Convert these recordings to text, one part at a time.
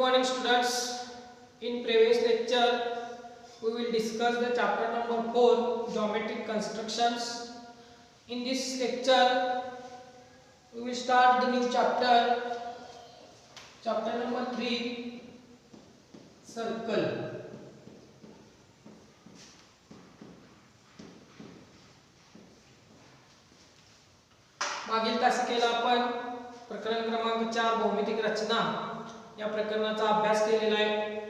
morning students. In previous lecture we will discuss the chapter number 4 geometric constructions. In this lecture we will start the new chapter, chapter number 3, circle. मागील तासिकेला आपण प्रकरण क्रमांक 4 भौमितिक रचना या प्रकरणाचा अभ्यास केलेला आहे.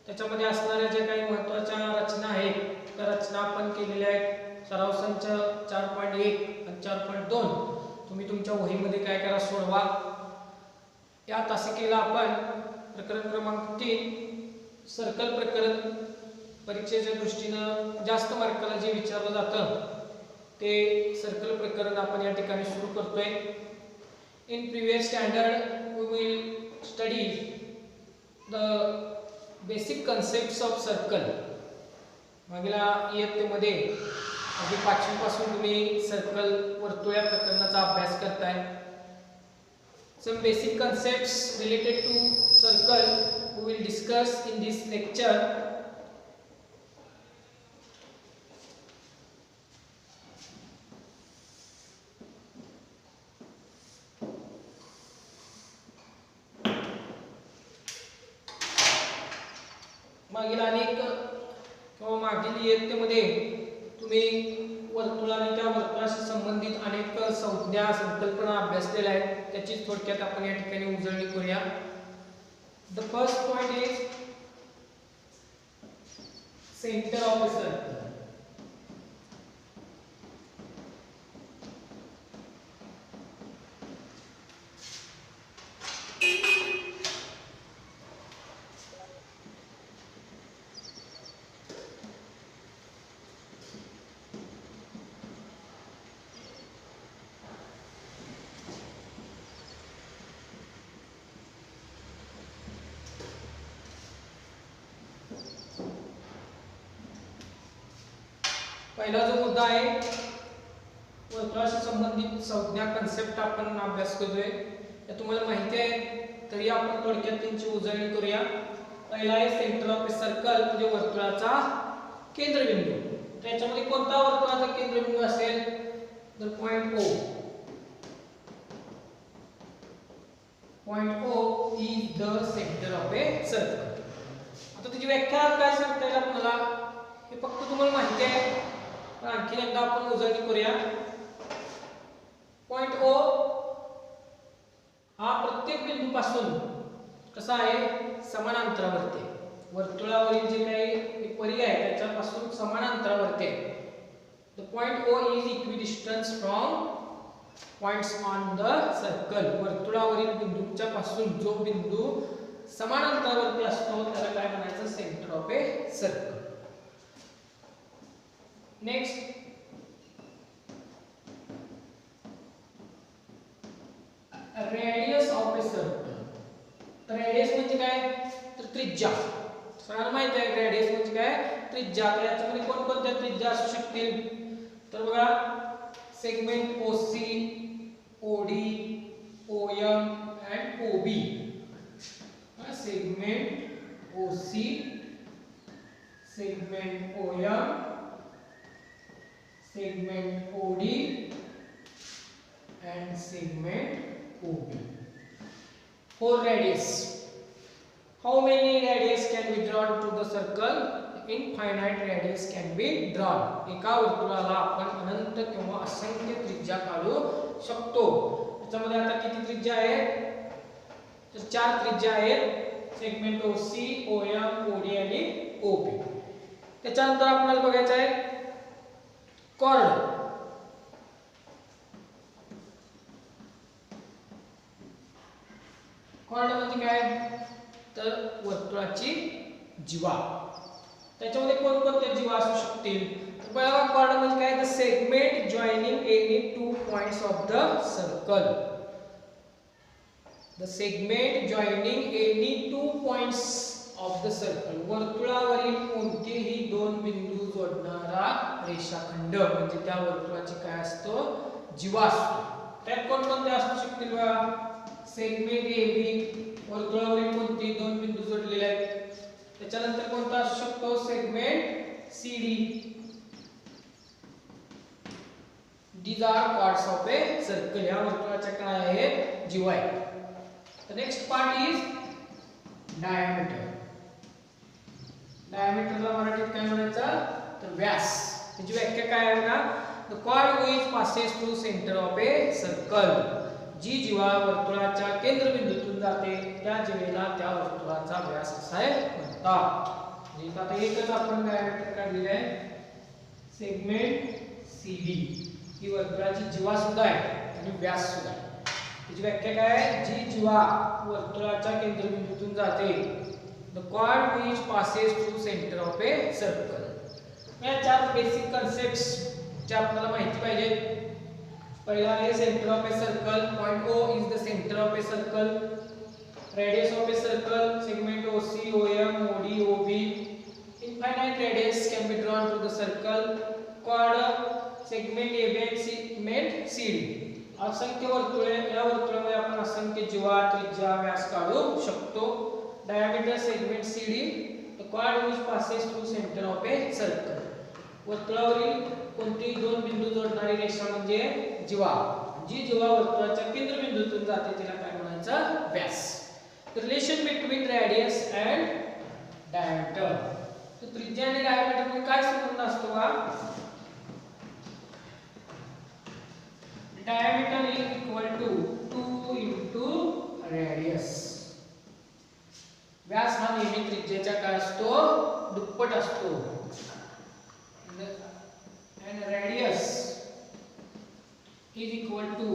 त्याच्यामध्ये असणाऱ्या जे काही महत्त्वाच्या रचना आहेत त्या रचना आपण केलेल्या आहेत. सराव संच 4.1 आणि 4.2 तुम्ही तुमच्या वहीमध्ये काय करा सोडवा. या तासिकेला आपण प्रकरण क्रमांक 3 सर्कल प्रकरण परीक्षेच्या दृष्टीने जास्त मार्काला जे विचारलं जातं ते सर्कल प्रकरण आपण या ठिकाणी सुरू करतोय. In previous standard we will study the basic concepts of circle. मागील इयत्तेमध्ये अगदी 5वी पासून तुम्ही सर्कल वर्तुळ या प्रकरणाचा अभ्यास करताय. Some basic concepts related to circle we will discuss in this lecture. मागील अनेक किंवा मागील इयत्तेमध्ये तुम्ही वर्तुळ आणि त्या वर्तुळाशी संबंधित अनेक संज्ञा संकल्पना अभ्यासलेल्या आहेत. त्याची थोडक्यात आपण या ठिकाणी उजळणी करूया. The first point is centre of the circle. पहिला जो मुद्दा आहे वर्तुळाशी संबंधित संज्ञा कन्सेप्ट आपण अभ्यास करतोय. हे तुम्हाला माहिती आहे तरी आपण थोडक्यात त्यांची उजळणी करूया. पहिला आहे सेंटर ऑफ ए सर्कल म्हणजे वर्तुळाचा केंद्रबिंदू. त्याच्यामध्ये कोणता वर्तुळाचा केंद्रबिंदू असेल तर point O. Point O is the centre of a circle. आता त्याची व्याख्या काय सांगता येईल आपल्याला हे फक्त तुम्हाला माहिती आहे पण आणखी एकदा आपण उजळणी करूया. पॉइंट O हा प्रत्येक बिंदूपासून कसा आहे समान अंतरावरती आहे. वर्तुळावरील जे काही परिघ आहे त्याच्यापासून समान अंतरावरती आहे. The point O is equidistance from points on the circle. वर्तुळावरील बिंदूच्या पासून जो बिंदू समान अंतरावरती असतो त्याला काय म्हणायचं centre of a circle. Next radius of a circle. तर रेडियस म्हणजे काय तर त्रिज्या. सगळ्यांना माहित आहे रेडियस म्हणजे काय त्रिज्या. तर याच्यामध्ये कोणकोणत्या त्रिज्या असू शकतील तर बघा segment OC, OD, OM and OB. Segment OC, segment OM, segment OD and segment OB. 4 radius. How many radius can be drawn to the circle? Infinite radius can be drawn. एका वर्तुळाला आपण अनंत किंवा असंख्य त्रिज्या काढू शकतो. त्याच्यामध्ये आता किती त्रिज्या आहेत तर 4 त्रिज्या आहेत. सेगमेंट OC, OM, OD आणि OB. त्याच्यानंतर आपल्याला बघायचं आहे कॉर्ड. कॉर्ड म्हणजे काय तर वर्तुळाची जीवा. त्याच्यामध्ये कोणकोणत्या जीवा असू शकतील तर पहिला कॉर्ड म्हणजे काय the segment joining any 2 points of the circle. The segment joining any 2 points of the circle. वर्तुळावरील कोणतेही 2 बिंदू जोडणारा रेषाखंड म्हणजे त्या वर्तुळाची काय असतो जीवा असतो. त्यात कोणकोणते असू शकतील बघा सेगमेंट AB वर्तुळावरील कोणते दोन बिंदू जोडलेले आहेत. त्याच्यानंतर कोणता असू शकतो segment CD. These are parts of a circle. या वर्तुळाच्या काय आहेत जीवा आहेत. The next part is diameter. Diameter ला मराठीत काय म्हणायचं तर व्यास. त्याची व्याख्या काय आहे बघा. The chord which passes through center of a circle. जी जीवा वर्तुळाच्या केंद्रबिंदूतून जाते त्या जीवेला त्या वर्तुळाचा व्यास असा म्हणतात. म्हणजे आता एकच आपण डायमीटर काढलेले आहे सेगमेंट CD. ही वर्तुळाची जीवा सुद्धा आहे आणि व्यास सुद्धा आहे. त्याची व्याख्या काय आहे जी जीवा वर्तुळाच्या केंद्रबिंदूतून जाते the chord which passes through center of a circle. या चार बेसिक कन्सेप्ट्स जे आपल्याला माहिती पाहिजे. पहिला आहे centre of a circle. Point O is the center of a circle. Radius of a circle, segment OC, OM, OD, OB. Infinite radius can be drawn to the circle. Chord, segment AB and segment CD. असंख्य वर्तुळे या वर्तुळामध्ये आपण असंख्य जीवा त्रिज्या व्यास काढू शकतो. Diameter segment CD, the chord which passes through center of a circle. वर्तुळावरील कोणतेही दोन बिंदू जोडणारी रेषा म्हणजे जीवा. जी जीवा वर्तुळाच्या केंद्रबिंदूतून जाते तिला काय म्हणायचं व्यास. The relation between radius and diameter. तर त्रिज्या आणि डायमीटर मध्ये काय संबंध असतो का. Diameter is equal to 2 into radius. व्यास हा नेहमी त्रिज्येच्या काय असतो दुप्पट असतो. And radius is equal to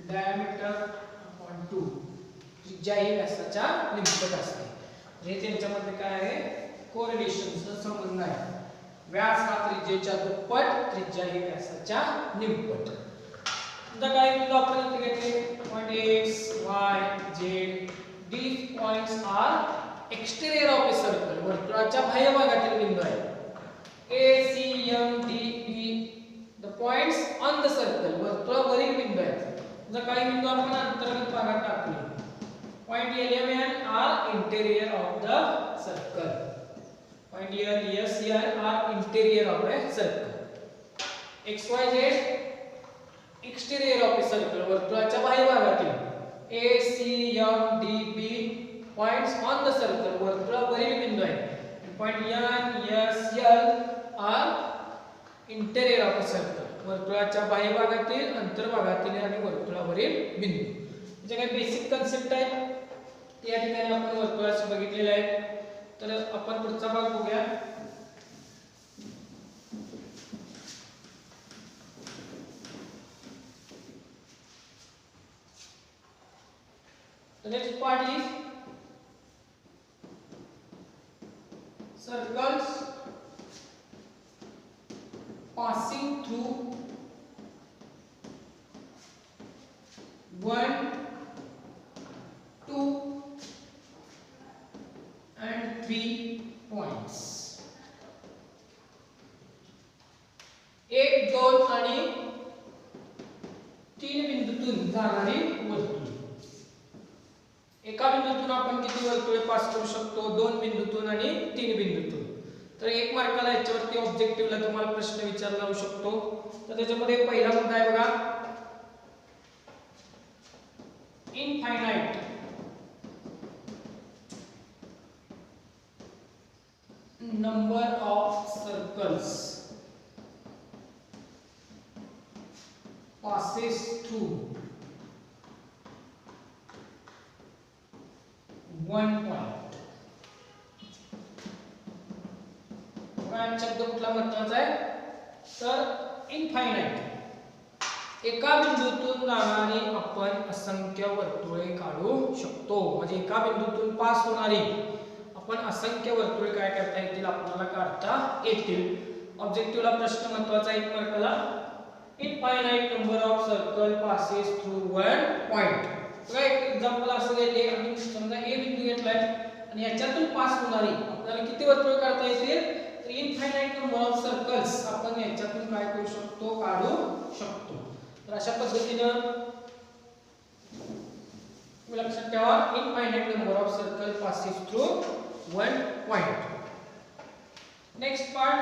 diameter upon 2. त्रिज्या ही व्यासाच्या निम्पट असते. हे त्यांच्यामध्ये काय आहे कोरिलेशनचा संबंध आहे. व्यास हा त्रिज्येच्या दुप्पट त्रिज्या ही व्यासाच्या निम्पट. आता काय बिंदू आपण इथे घेतले point X Y Z. These points are exterior of a circle. वर्तुळाच्या बाह्य भागातील बिंदू आहेत. A C M D E the points on the circle. वर्तुळावरील बिंदू आहेत. जर काही बिंदू आपण अंतर्गत भागात टाकले point L M N are interior of the circle. Point L S L are interior of a circle. X Y Z exterior of a circle. वर्तुळाच्या बाह्य भागातील. A C M D B points on the circle. वर्तुळावरील बिंदू आहेत. Point N S L are interior of a circle. वर्तुळाच्या बाह्य भागातील अंतर्भागातील आणि वर्तुळावरील बिंदू. जे काही बेसिक कन्सेप्ट आहेत ते या ठिकाणी आपण वर्तुळाचे बघितलेले आहेत. तर आपण पुढचा भाग बघूया. The next part is circles passing through 1, 2 and 3 points. 1, 2 आणि 3 बिंदूतून जाणारी वर्तुळ. एका बिंदूतून आपण किती वर्तुळे पास करू शकतो 2 बिंदूतून आणि 3 बिंदूतून. तर एक मार्काला याच्यावरती ऑब्जेक्टिव्हला तुम्हाला प्रश्न विचारला जाऊ शकतो. तर त्याच्यामध्ये पहिला मुद्दा आहे बघा infinite number of circles passes through one point. हा शब्द कुठला महत्त्वाचा आहे तर इनफायनाइट एका बिंदूतून जाणारी आपण असंख्य वर्तुळे काढू शकतो. म्हणजे एका बिंदूतून पास होणारी आपण असंख्य वर्तुळे काय करता येतील आपल्याला काढता येतील. ऑब्जेक्टिव्हला प्रश्न महत्त्वाचा एक मार्काला infinite number of circle passes through one point. बघा एक एक्झाम्पल असं घ्यायचे आम्ही समजा ए बिंदू घेतलाय आणि याच्यातून पास होणारी आपल्याला किती वर्तुळे काढता येतील तर इनफायनाइट नंबर ऑफ सर्कल्स आपण याच्यातून काय करू शकतो काढू शकतो. तर अशा पद्धतीने लक्षात ठेवा infinite number of circle passes through one point. Next part,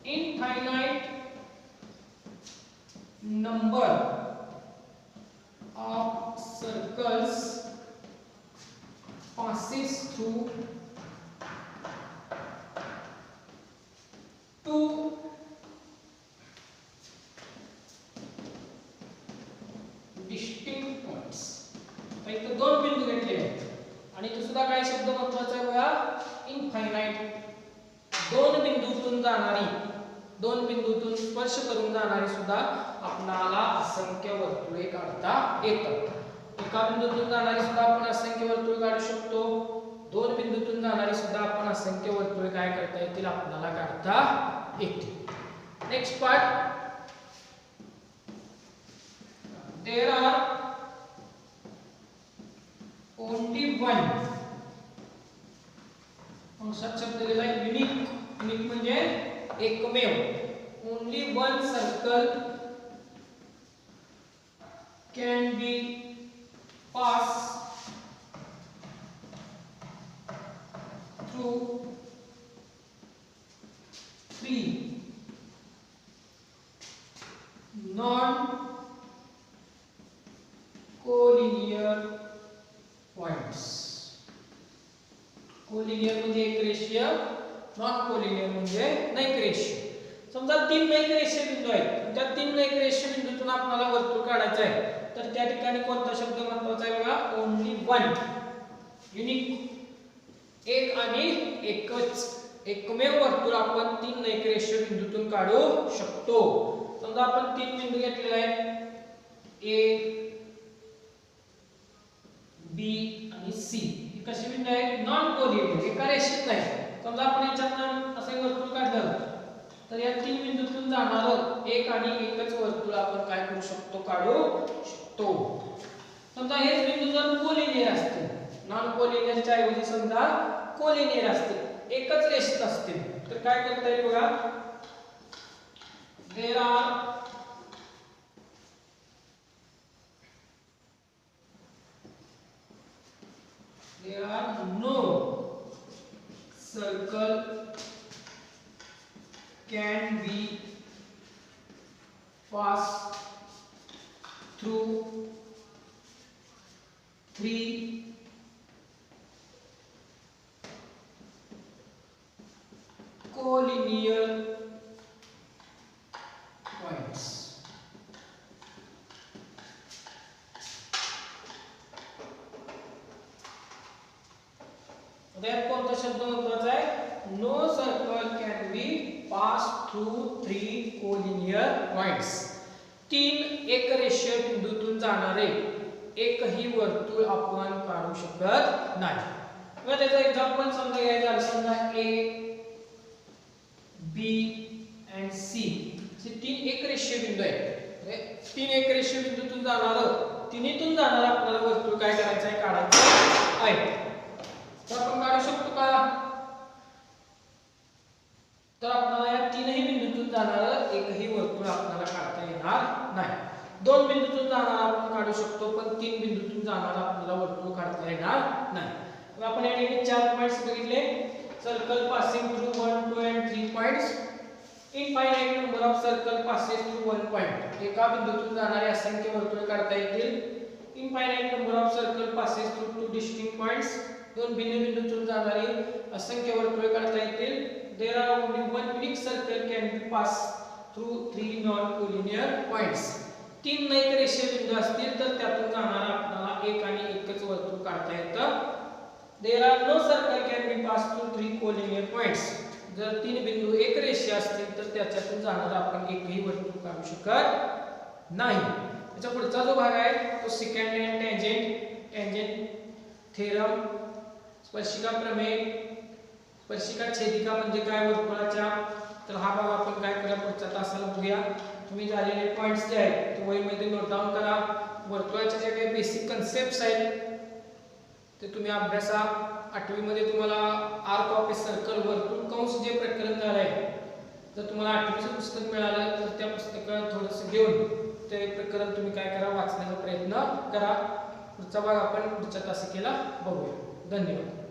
infinite number of circles passes through two distinct points. आता इथे दोन बिंदू घेतले आहेत आणि तो सुद्धा काय शब्द महत्त्वाचा आहे बघा, इनफायनाइट. दोन बिंदूतून स्पर्श करून जाणारी सुद्धा आपल्याला असंख्य वर्तुळे काढता येतात. एका बिंदूतून जाणारी सुद्धा आपण असंख्य वर्तुळे काढू शकतो. दोन बिंदूतून जाणारी सुद्धा आपण असंख्य वर्तुळे काय करता येतील आपल्याला काढता येतील. Next part, there are only one कंसात शब्द दिलेला आहे युनिक. युनिक म्हणजे एकमेव. only one circle can be passed through three non collinear points. Collinear म्हणजे एक रेषीय, नॉन कोलिनियर म्हणजे नैक रेषीय. समजा तीन नैक रेषीय बिंदू आहेत, त्या तीन नैक रेषीय बिंदूतून आपल्याला वर्तुळ काढायचं आहे, तर त्या ठिकाणी कोणता शब्द महत्त्वाचा आहे बघा, ओनली वन. युनिक, एक आणि एकच, एकमेव वर्तुळ आपण तीन नैक रेषीय बिंदूतून काढू शकतो. समजा आपण तीन बिंदू घेतलेले आहेत, ए, बी आणि सी. हे कसे बिंदू आहेत, नॉन कोलिनियर, एका रेषेत नाही. समजा आपण याच्यातून असं वर्तुळ काढलं तर या तीन बिंदूतून जाणारं एक आणि एकच वर्तुळ आपण काय करू शकतो, काढू शकतो. समजा हेच बिंदू जर कोलिनियर असतील, नॉन कोलिनियरच्या ऐवजी समजा कोलिनियर असतील, एकच रेषेत असतील, तर काय करता येईल बघा, there are no circle can be passed through three collinear points. त्यात कोणता शब्द महत्त्वाचा आहे, no circle can be pass through three collinear points. तीन एक रेषीय बिंदूतून जाणारे एकही वर्तुळ आपण काढू शकत नाही. मग त्याचं एक्झाम्पल समजा घ्यायचं झालं, समजा ए, बी आणि सी हे तीन एक रेषीय बिंदू आहेत. तीन एक रेषीय बिंदूतून जाणारं, तिन्हीतून जाणारं आपल्याला वर्तुळ काय करायचं आहे, काढायचं आहे. तर आपण काढू शकतो का, तर आपल्याला या तीनही बिंदूतून जाणारं एकही वर्तुळ आपल्याला काढता येणार नाही. दोन बिंदूतून जाणारं आपण काढू शकतो, पण तीन बिंदूतून जाणारं आपल्याला वर्तुळ काढता येणार नाही. मग आपण या ठिकाणी चार पॉइंट्स बघितले, circle passing through 1, 2 and 3 points. Infinite number of circle passes through 1 point, एका बिंदूतून जाणारे असंख्य वर्तुळ काढता येतील. Infinite number of circle passes through two distinct points, दोन भिन्न बिंदूतून जाणारी असंख्य वर्तुळे काढता येतील. There are only one unique circle can be pass through three non collinear points. तीन नैक रेषीय बिंदू असतील तर त्यातून जाणारा आपल्याला एक आणि एकच वर्तुळ काढता येतं. There are no circle can be pass through three collinear points. जर तीन बिंदू एक रेषीय असतील तर त्याच्यातून जाणारा आपण एकही वर्तुळ काढू शकत नाही. त्याचा पुढचा जो भाग आहे तो सेकंड अँड टँजेंट थेरम, स्पर्शिका प्रमेय. स्पर्शिका छेदिका म्हणजे काय वर्तुळाच्या, तर हा भाग आपण काय करूया पुढच्या तासाला बघूया. तुम्ही झालेले पॉइंट्स जे आहेत ते वहीमध्ये नोट डाऊन करा. वर्तुळाच्या जे काही बेसिक कन्सेप्ट्स आहेत ते तुम्ही अभ्यासा. 8वी मध्ये तुम्हाला आर्क ऑफ ए सर्कल, वर्तुळ कंस जे प्रकरण झालंय, जर तुम्हाला 8वीचं पुस्तक मिळालं तर त्या पुस्तकात थोडंसं घेऊन ते प्रकरण तुम्ही काय करा, वाचण्याचा प्रयत्न करा. पुढचा भाग आपण पुढच्या तासिकेला बघूया. धन्यवाद.